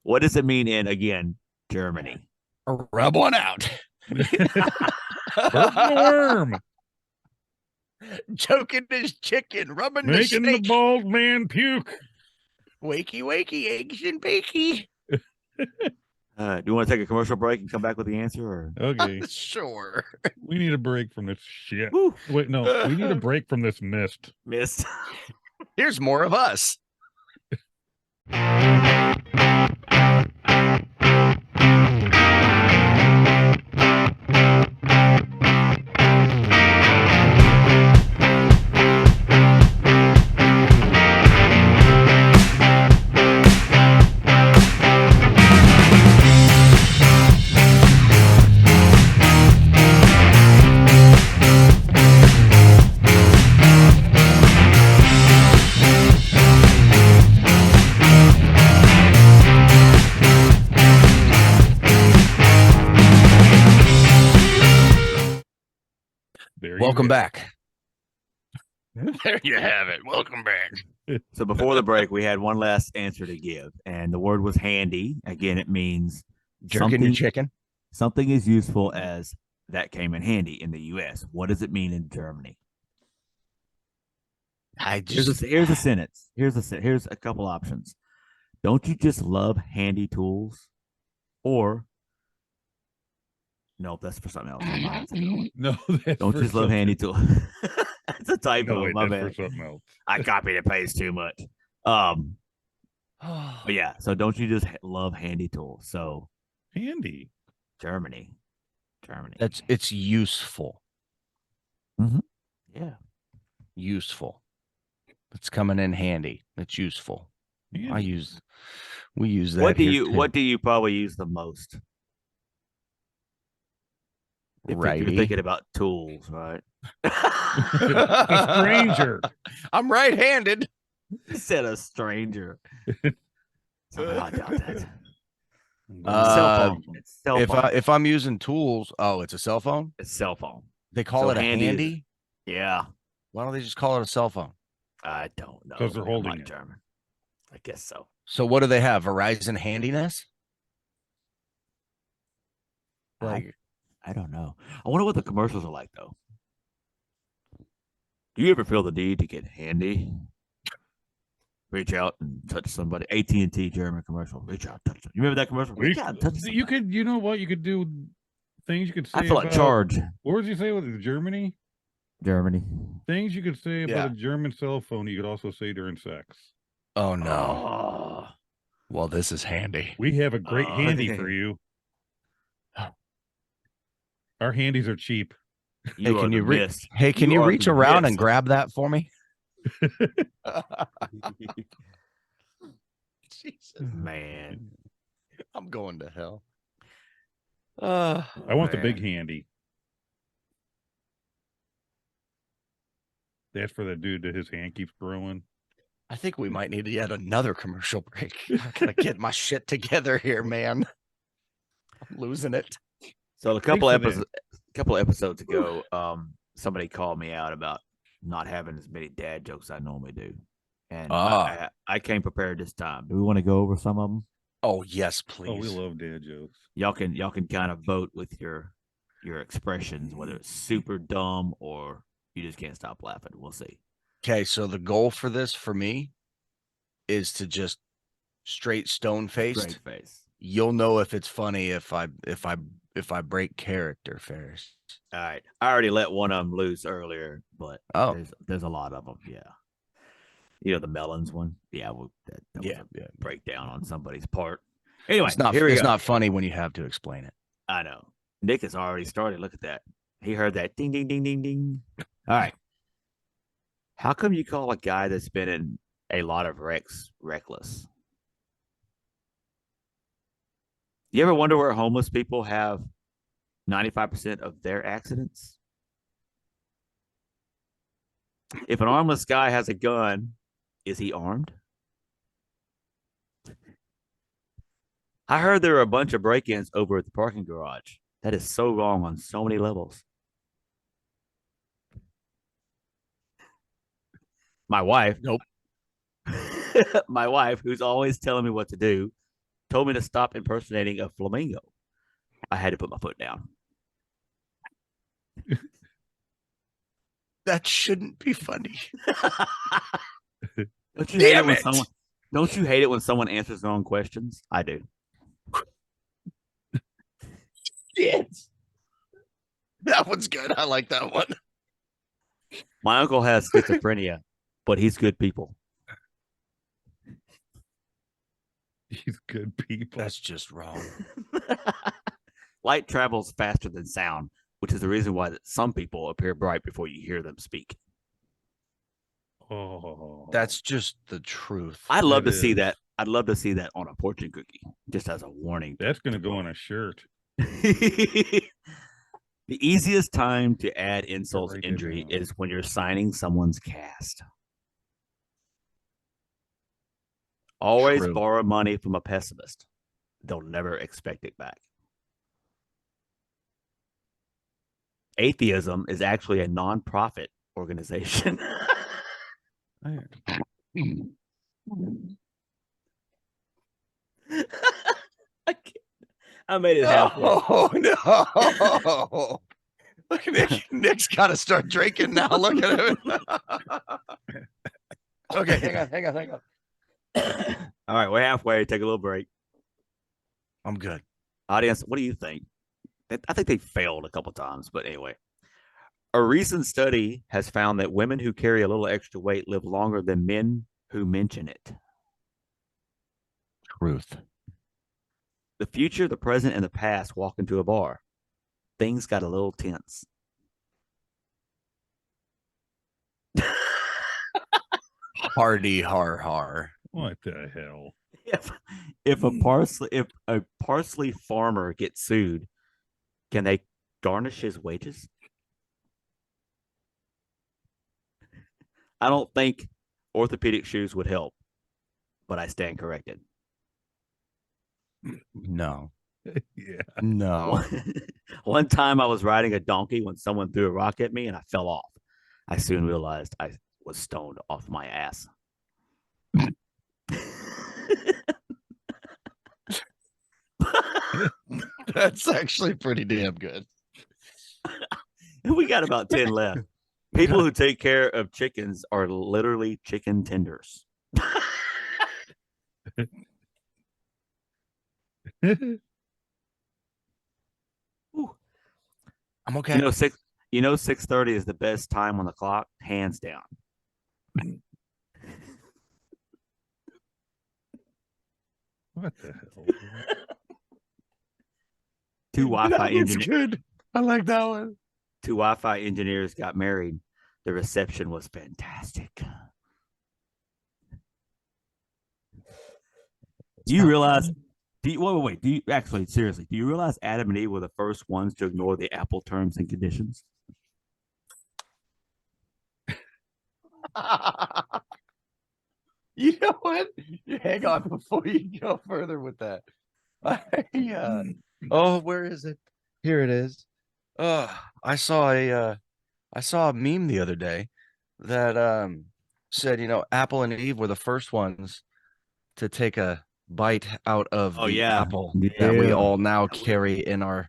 What does it mean in again Germany? Rub one out. Burping the worm, Choking his chicken, rubbing making the the steak. bald man puke. Wakey, wakey, eggs and bakey. Do you want to take a commercial break and come back with the answer? Or Okay, Sure. we need a break from this shit. Woo. Wait, no, we need a break from this mist. missed? Here's more of us. There Welcome you back. There you have it. Welcome back. So before the break, we had one last answer to give, and the word was handy. Again, it means Jerking your chicken. something is useful as that came in handy in the U.S. What does it mean in Germany? Here's a sentence. Here's a couple options. Don't you just love handy tools? Or nope, that's for something else. No, that's Don't for just love something- handy tools. That's a typo. No, wait, my that's bad. for something else. I copied and pasted too much. But yeah, so don't you just love handy tools? So Handy. Germany. It's useful. Yeah. Useful. It's coming in handy. It's useful. Handy. We use that. What do here you too. what do you probably use the most? If you're Righty. thinking about tools, right? A stranger. I'm right-handed. He said a stranger. Somehow I doubt that. Uh, Cell phone. It's cell phone. If I'm using tools, it's a cell phone. It's cell phone. They call So it a handy is- handy. Yeah. Why don't they just call it a cell phone? I don't know. 'Cause they're I'm holding not it. German. I guess so. So what do they have? Verizon handiness? I don't know. I wonder what the commercials are like though. Do you ever feel the need to get handy? Reach out and touch somebody. AT&T German commercial. Reach out, touch them. You remember that commercial? Reach out, and touch somebody. You could, you know what? You could do things you could say I feel like about, charge. what did you say with Germany? Germany. Things you could say about Yeah. a German cell phone, you could also say during sex. Oh no. Oh. Well, this is handy. We have a great Oh, handy dang. for you. Our handies are cheap. Hey, You are can the you reach? mist. Hey, can you are reach the around and mist. grab that for me? Jesus, Man. I'm going to hell. I want the man. big handy. That's for that dude that his hand keeps growing. I think we might need yet another commercial break. I gotta get my shit together here, man. I'm losing it. So a Thanks for that. couple episodes ago, somebody called me out about not having as many dad jokes I normally do. And I came prepared this time. Do we want to go over some of them? Oh yes, please. Oh, we love dad jokes. Y'all can kind of vote with your expressions, whether it's super dumb or you just can't stop laughing. We'll see. Okay, so the goal for this for me is to just straight stone faced. Straight face. You'll know if it's funny if I break character first. All right. I already let one of them loose earlier, but Oh. there's a lot of them. Yeah. You know the melons one. Yeah. That was Yeah. a breakdown on somebody's part. Anyway, It's not here we it's go. not funny when you have to explain it. I know. Nick has already started. Look at that. He heard that ding, ding, ding, ding, ding. All right. How come you call a guy that's been in a lot of wrecks reckless? You ever wonder where homeless people have 95% of their accidents? If an armless guy has a gun, is he armed? I heard there were a bunch of break-ins over at the parking garage. That is so wrong on so many levels. My wife, Nope. my wife, who's always telling me what to do, told me to stop impersonating a flamingo. I had to put my foot down. That shouldn't be funny. Don't you hate Damn it when it. someone? Don't you hate it when someone answers their own questions? I do. Shit. That one's good. I like that one. My uncle has schizophrenia, but he's good people. He's good people. That's just wrong. Light travels faster than sound, which is the reason why some people appear bright before you hear them speak. Oh, That's just the truth. I'd love to It see is. that. I'd love to see that on a fortune cookie, just as a warning. that's going to go on a shirt. The easiest time to add insult to Right in injury there. is when you're signing someone's cast. Always True. borrow money from a pessimist. They'll never expect it back. Atheism is actually a non-profit organization. I made it halfway. Oh no! Look at Nick. Nick's got to start drinking now. Look at him. Okay, hang on. All right, we're halfway. Take a little break. I'm good. Audience, what do you think? I think they failed a couple times, but anyway. A recent study has found that women who carry a little extra weight live longer than men who mention it. Truth. The future, the present, and the past walk into a bar. Things got a little tense. Hardy har. What the hell? If a parsley farmer gets sued, can they garnish his wages? I don't think orthopedic shoes would help, but I stand corrected. No. Yeah. No. One time I was riding a donkey when someone threw a rock at me and I fell off. I soon realized I was stoned off my ass. That's actually pretty damn good. We got about 10 left. People who take care of chickens are literally chicken tenders. I'm okay. You know 6:30 is the best time on the clock, hands down. What the hell? Two Wi-Fi engineers. Good. I like that one. Two Wi-Fi engineers got married. The reception was fantastic. Do you realize? Wait. Do you actually seriously? Do you realize Adam and Eve were the first ones to ignore the Apple terms and conditions? You know what? Hang on before you go further with that. Oh, where is it? Here it is. I saw a meme the other day that said, Apple and Eve were the first ones to take a bite out of the apple that we all now carry in our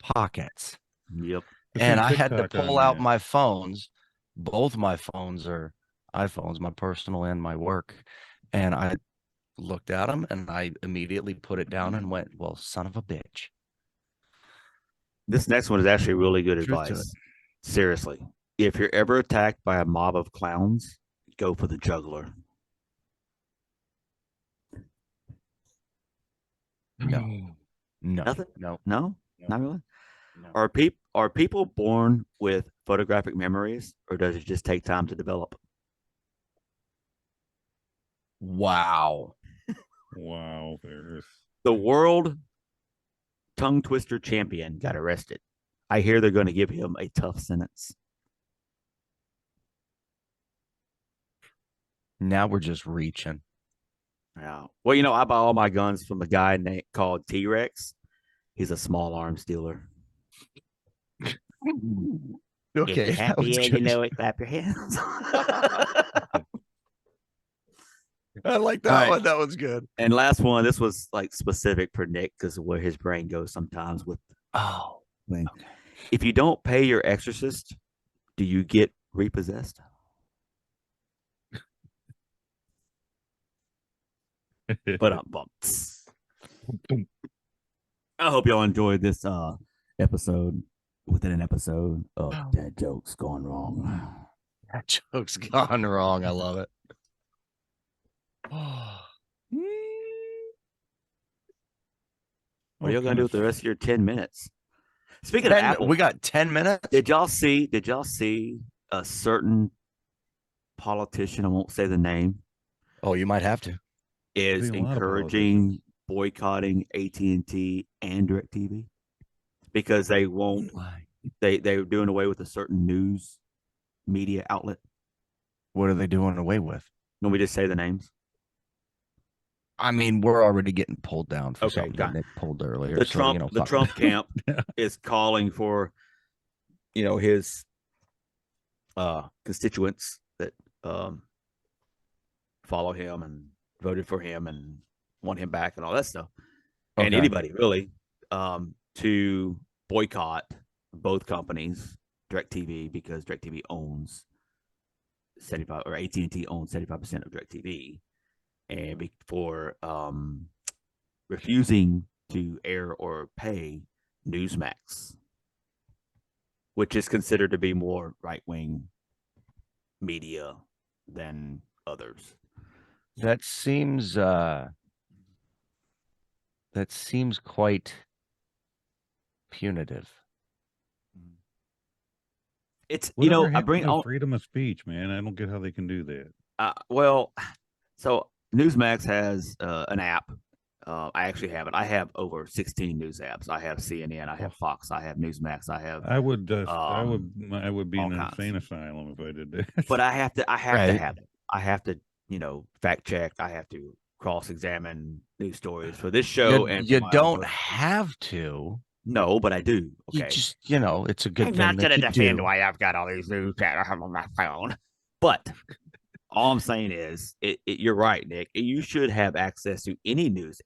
pockets. Yep. And I had to pull out my phones. Both my phones are iPhones, my personal and my work. And I looked at them and I immediately put it down and went, well, son of a bitch. This next one is actually really good Truth to advice. Seriously. If you're ever attacked by a mob of clowns, go for the juggler. No. Nothing? No. No? Not really? No. Are people born with photographic memories, or does it just take time to develop? Wow. Wow. There's The world tongue twister champion got arrested. I hear they're going to give him a tough sentence. Now we're just reaching. Yeah. Well, you know, I buy all my guns from a guy called T-Rex. He's a small arms dealer. Okay, if you're happy and you know it, clap your hands. I like that right. one. That was good. And last one, this was like specific for Nick because of where his brain goes sometimes with Okay. if you don't pay your exorcist, do you get repossessed? But I hope y'all enjoyed this episode within an episode of Dad Jokes Gone Wrong. That joke's gone wrong. I love it. What are you gonna do with the rest of your 10 minutes? Speaking of Apple, we got 10 minutes. Did y'all see a certain politician, I won't say the name, Oh, you might have to. is encouraging boycotting AT&T and DirecTV because they won't they're doing away with a certain news media outlet. What are they doing away with? Can we just say the names? I mean, we're already getting pulled down for something God. that Nick pulled earlier. The so, Trump camp is calling for, his constituents that follow him and voted for him and want him back and all that stuff, and anybody really, to boycott both companies, DirecTV, because DirecTV owns 75, or AT&T owns 75% of DirecTV, and for refusing to air or pay Newsmax, which is considered to be more right-wing media than others. That seems quite punitive. It's Whatever I bring all freedom of speech, man. I don't get how they can do that. Well, so Newsmax has an app. I actually have it. I have over 16 news apps. I have CNN, I have Fox, I have Newsmax, I have. I would be in an insane asylum if I did that. But I have to have it. I have to, fact check. I have to cross-examine news stories for this show. You don't have to. No, but I do. Okay. You just, it's a good thing. I'm not going to defend why I've got all these news that I have on my phone. But all I'm saying is, you're right, Nick. You should have access to any news,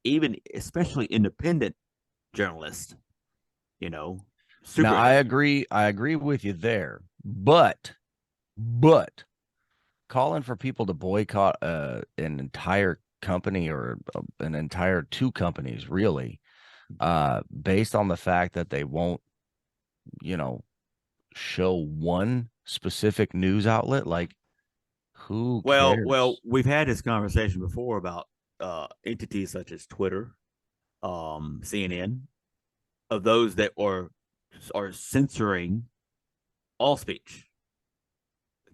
especially independent journalists. Now, I agree with you there. But calling for people to boycott an entire company or an entire two companies, really, based on the fact that they won't, show one specific news outlet, like, who cares? Well, we've had this conversation before about entities such as Twitter, CNN, of those that are censoring all speech.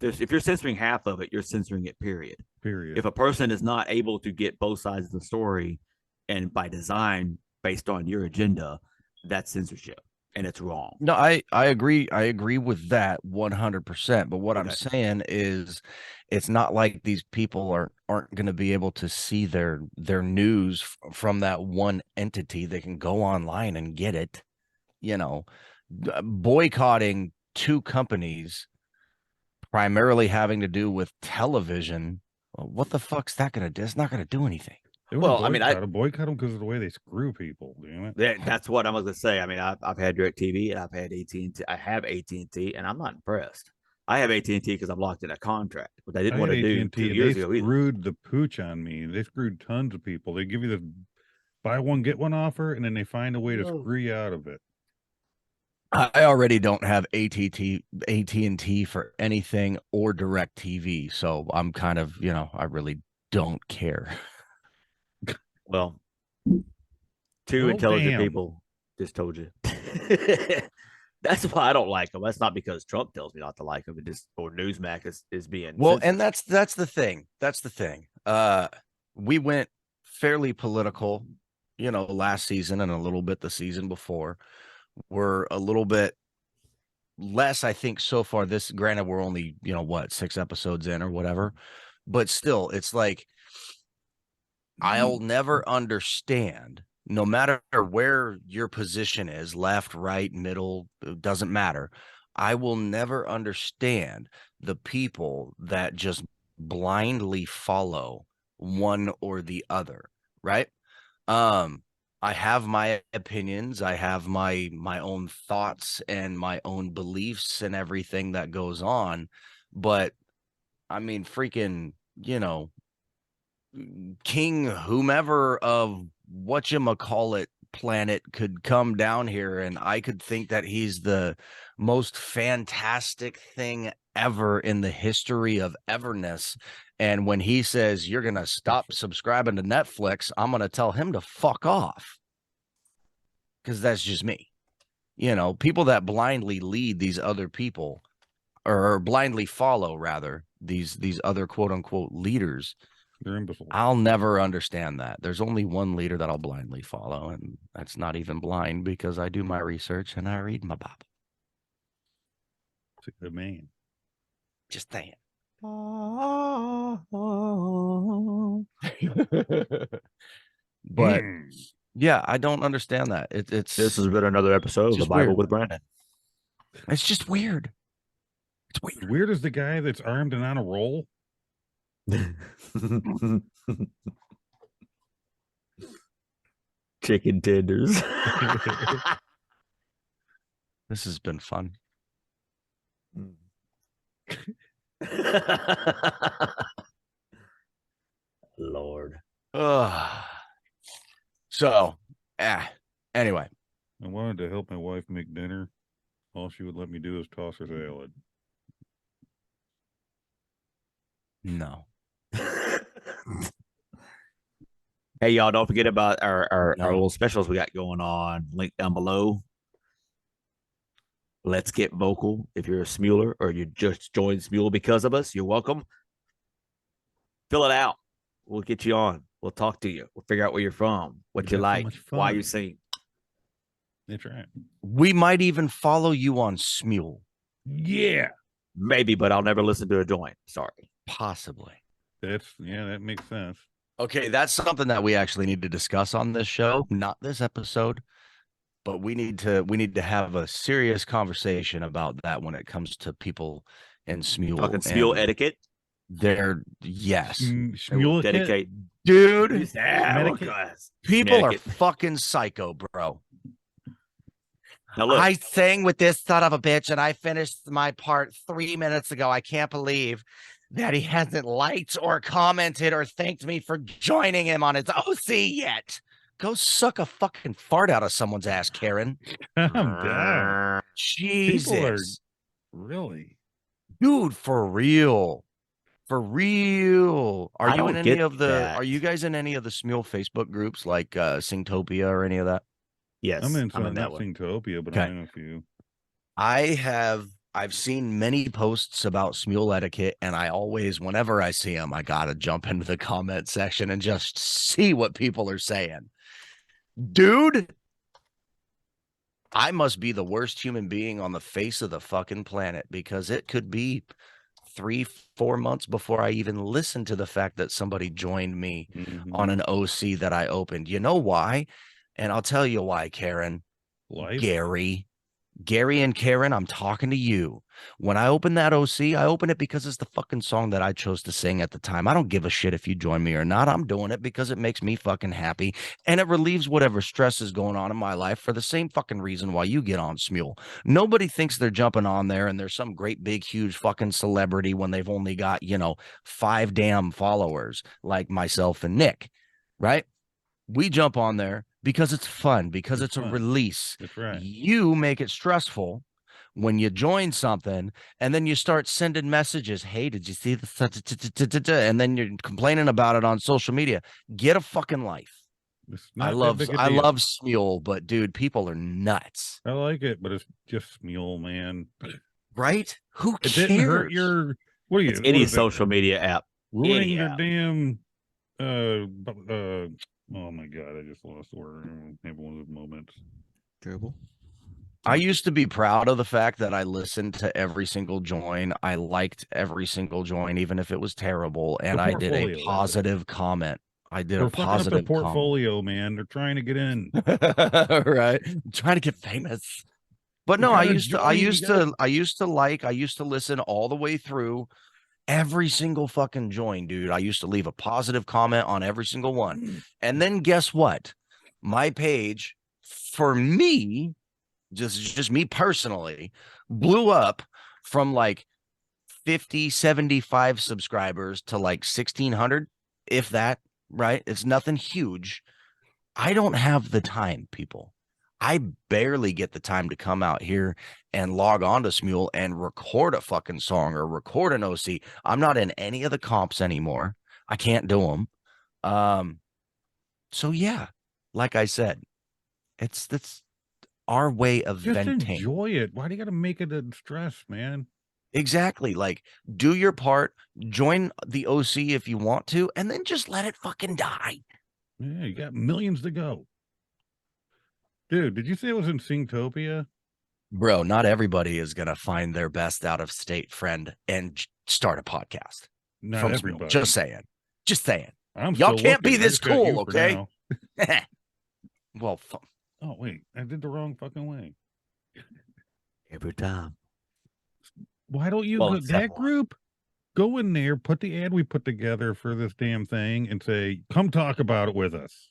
If you're censoring half of it, you're censoring it, period. If a person is not able to get both sides of the story, and by design, based on your agenda, that's censorship, and it's wrong. No, I agree. I agree with that 100%. But what I'm saying is, it's not like these people aren't going to be able to see their news from that one entity. They can go online and get it. Boycotting two companies, primarily having to do with television. Well, what the fuck's that going to do? It's not going to do anything. Well, I boycott them because of the way they screw people. Damn it. That's what I was going to say. I mean, I've had DirecTV and I've had AT&T. I have AT&T, and I'm not impressed. I have AT&T because I'm locked in a contract, but they didn't want to do 2 years ago. They screwed the pooch on me. They screwed tons of people. They give you the buy one get one offer, and then they find a way to screw you out of it. I already don't have AT&T for anything or DirecTV, so I'm kind of, I really don't care. Well, two intelligent people just told you. That's why I don't like them. That's not because Trump tells me not to like them. Or Newsmax is being well, sensitive. and that's the thing. That's the thing. We went fairly political, last season and a little bit the season before. We're a little bit less, I think, so far. Granted, we're only 6 episodes in or whatever, but still, it's like I'll never understand, no matter where your position is, left, right, middle, it doesn't matter. I will never understand the people that just blindly follow one or the other, right? I have my opinions, I have my own thoughts and my own beliefs and everything that goes on, but I mean, freaking, King whomever of whatchamacallit planet could come down here and I could think that he's the most fantastic thing ever in the history of everness. And when he says you're going to stop subscribing to Netflix, I'm going to tell him to fuck off. Because that's just me. People that blindly lead these other people or blindly follow rather these other quote unquote leaders. They're imbeciles. I'll never understand that. There's only one leader that I'll blindly follow, and that's not even blind because I do my research and I read my Bible. It's a good man. Just saying. But yeah, I don't understand that. It's This has been another episode of the Bible weird. with Brandon. It's just weird. It's weird. Weird as the guy that's armed and on a roll. Chicken tenders. This has been fun. Lord. So, anyway. I wanted to help my wife make dinner. All she would let me do is toss her salad. No. Hey, y'all, don't forget about our little specials we got going on. Link down below. Let's Get Vocal. If you're a Smuler or you just joined Smule because of us, you're welcome. Fill it out. We'll get you on. We'll talk to you. We'll figure out where you're from, what you like, why you sing. That's right. We might even follow you on Smule. Yeah. Maybe, but I'll never listen to a joint. Sorry. Possibly. That makes sense. Okay, that's something that we actually need to discuss on this show, not this episode, but we need to have a serious conversation about that when it comes to people in Smule. Talking Smule etiquette. Smule dedicate, dude. People are fucking psycho, bro. Now look, I sang with this son of a bitch, and I finished my part 3 minutes ago. I can't believe that he hasn't liked or commented or thanked me for joining him on his OC yet. Go suck a fucking fart out of someone's ass, Karen. I'm down. Jesus. Really? Dude, for real. For real. Are you in any of the Are you guys in any of the Smule Facebook groups like Singtopia or any of that? Yes. I'm in that Singtopia, but I'm in a few. I've seen many posts about Smule etiquette, and I always, whenever I see them, I gotta jump into the comment section and just see what people are saying. Dude, I must be the worst human being on the face of the fucking planet, because it could be 3-4 months before I even listened to the fact that somebody joined me on an OC that I opened. You know why? And I'll tell you why, Karen. Gary and Karen, I'm talking to you. When I open that OC, I open it because it's the fucking song that I chose to sing at the time. I don't give a shit if you join me or not. I'm doing it because it makes me fucking happy, and it relieves whatever stress is going on in my life for the same fucking reason why you get on Smule. Nobody thinks they're jumping on there and they're some great big huge fucking celebrity when they've only got, 5 damn followers like myself and Nick, right? We jump on there because it's fun, because it's a release. That's right. You make it stressful when you join something and then you start sending messages. Hey, did you see this? And then you're complaining about it on social media. Get a fucking life. I love Smule, but dude, people are nuts. I like it, but it's just Smule, man. Right? Who cares? It didn't hurt your It's any social media app. Ruining their damn oh my god, I just lost the word. I have one of those moments. Terrible. I used to be proud of the fact that I listened to every single join. I liked every single join, even if it was terrible. And I did a positive comment. I did a positive comment. Portfolio, man. They're trying to get in. Right. I'm trying to get famous. But no, I used to listen all the way through every single fucking join, dude. I used to leave a positive comment on every single one. And then guess what? My page, for me, just me personally, blew up from like 50, 75 subscribers to like 1,600, if that, right? It's nothing huge. I don't have the time, people. I barely get the time to come out here and log on to Smule and record a fucking song or record an OC. I'm not in any of the comps anymore. I can't do them. So yeah, like I said, that's our way of just venting. Enjoy it. Why do you got to make it a stress, man? Exactly. Like, do your part, join the OC if you want to, and then just let it fucking die. Yeah, you got millions to go. Dude, did you say it was in Synctopia? Bro, not everybody is going to find their best out of state friend and start a podcast. Not everybody. Just saying. Just saying. Y'all can't be this cool, okay? Well, oh, wait. I did the wrong fucking way. Every time. Why don't you go that group? Go in there, put the ad we put together for this damn thing and say, come talk about it with us.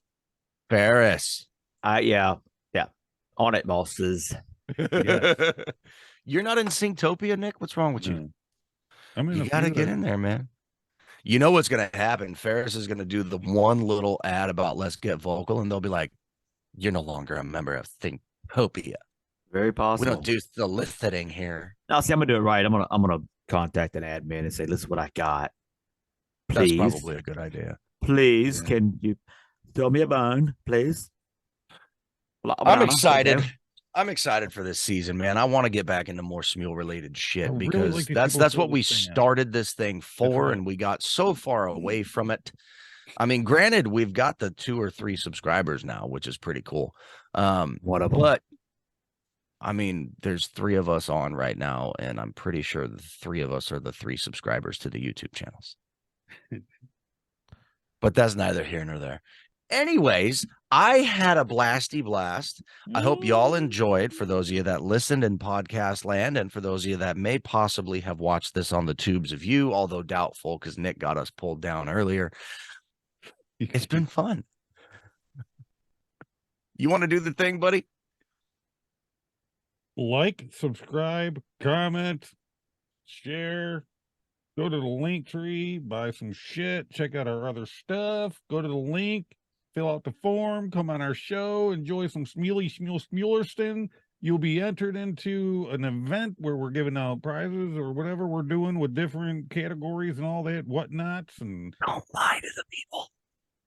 Ferris. Yeah. On it, bosses. Yes. You're not in Synctopia, Nick? What's wrong with you? You got to get in there, man. You know what's going to happen? Ferris is going to do the one little ad about Let's Get Vocal, and they'll be like, you're no longer a member of Synctopia. Very possible. We don't do soliciting here. No, see, I'm gonna do it right. I'm gonna contact an admin and say, "Listen, what I got. Please, that's probably a good idea. Please, can you throw me a bone, please?" I'm excited. Okay. I'm excited for this season, man. I want to get back into more Smule related shit because that's what we started this thing for, and we got so far away from it. I mean, granted, we've got the 2 or 3 subscribers now, which is pretty cool. One of them. But I mean, there's 3 of us on right now, and I'm pretty sure the 3 of us are the 3 subscribers to the YouTube channels. But that's neither here nor there. Anyways, I had a blasty blast. I hope y'all enjoyed, for those of you that listened in podcast land, and for those of you that may possibly have watched this on the tubes of you, although doubtful because Nick got us pulled down earlier. It's been fun. You want to do the thing, buddy? Like, subscribe, comment, share. Go to the link tree, buy some shit, check out our other stuff. Go to the link, fill out the form, come on our show, enjoy some Smulerston. You'll be entered into an event where we're giving out prizes or whatever we're doing with different categories and all that whatnots. And don't lie to the people.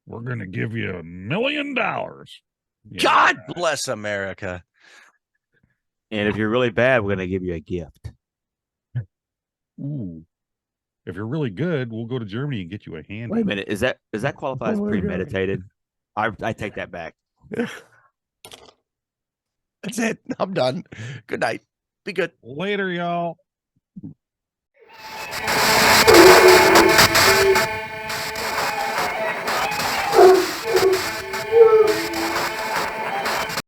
We're going to give you $1 million. Yeah. God bless America. And if you're really bad, we're going to give you a gift. Ooh. If you're really good, we'll go to Germany and get you a hand. Wait a minute. Is that qualified as premeditated? I take that back. That's it. I'm done. Good night. Be good. Later, y'all.